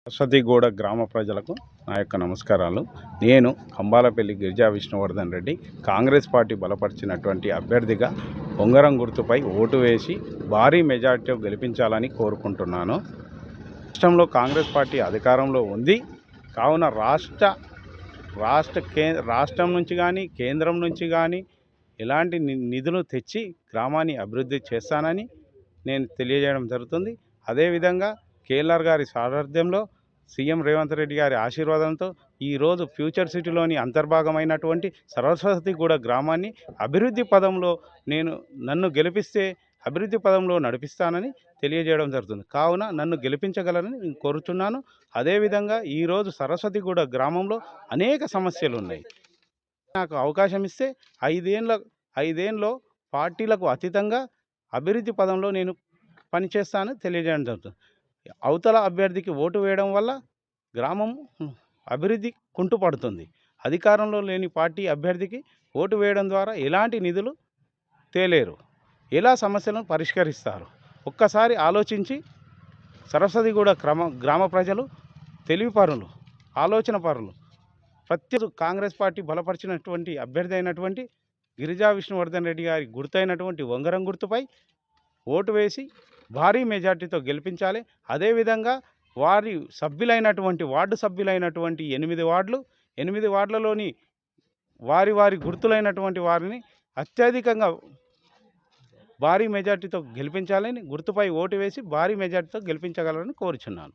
సరస్వతిగూడ గ్రామ ప్రజలకు నా యొక్క నమస్కారాలు. నేను కంబాలపల్లి గిరిజా విష్ణువర్ధన్ రెడ్డి కాంగ్రెస్ పార్టీ బలపరిచినటువంటి అభ్యర్థిగా ఉంగరం గుర్తుపై ఓటు వేసి భారీ మెజార్టీతో గెలిపించాలని కోరుకుంటున్నాను. రాష్ట్రంలో కాంగ్రెస్ పార్టీ అధికారంలో ఉంది కావున రాష్ట్రం నుంచి కానీ కేంద్రం నుంచి కానీ ఎలాంటి నిధులు తెచ్చి గ్రామాన్ని అభివృద్ధి చేస్తానని నేను తెలియజేయడం జరుగుతుంది. అదేవిధంగా కేఎల్ఆర్ గారి సారథ్యంలో సీఎం రేవంత్ రెడ్డి గారి ఆశీర్వాదంతో ఈరోజు ఫ్యూచర్ సిటీలోని అంతర్భాగమైనటువంటి సరస్వతిగూడ గ్రామాన్ని అభివృద్ధి పదంలో నన్ను గెలిపిస్తే అభివృద్ధి పదంలో నడిపిస్తానని తెలియజేయడం జరుగుతుంది. కావున నన్ను గెలిపించగలరని నేను కోరుతున్నాను. అదేవిధంగా ఈరోజు సరస్వతిగూడ గ్రామంలో అనేక సమస్యలు ఉన్నాయి. నాకు అవకాశం ఇస్తే ఐదేళ్ళలో పార్టీలకు అతీతంగా అభివృద్ధి పదంలో నేను పనిచేస్తానని తెలియజేయడం జరుగుతుంది. అవతల అభ్యర్థికి ఓటు వేయడం వల్ల గ్రామం అభివృద్ధి కుంటుపడుతుంది. అధికారంలో లేని పార్టీ అభ్యర్థికి ఓటు వేయడం ద్వారా ఎలాంటి నిధులు తేలేరు, ఎలా సమస్యలను పరిష్కరిస్తారు? ఒక్కసారి ఆలోచించి సరస్వతిగూడ గ్రామ ప్రజలు తెలివిపరులు, ఆలోచన పరులు. ప్రత్యేక కాంగ్రెస్ పార్టీ బలపరిచినటువంటి అభ్యర్థి అయినటువంటి గిరిజా విష్ణువర్ధన్ రెడ్డి గారి గుర్తైనటువంటి ఉంగరం గుర్తుపై ఓటు వేసి భారీ మెజార్టీతో గెలిపించాలి. అదేవిధంగా వారి వార్డు సభ్యులైనటువంటి 8 వార్డులలోని వారి గుర్తులైనటువంటి వారిని అత్యధికంగా భారీ మెజార్టీతో గెలిపించాలని, గుర్తుపై ఓటు వేసి భారీ మెజార్టీతో గెలిపించగలరని కోరుచున్నాను.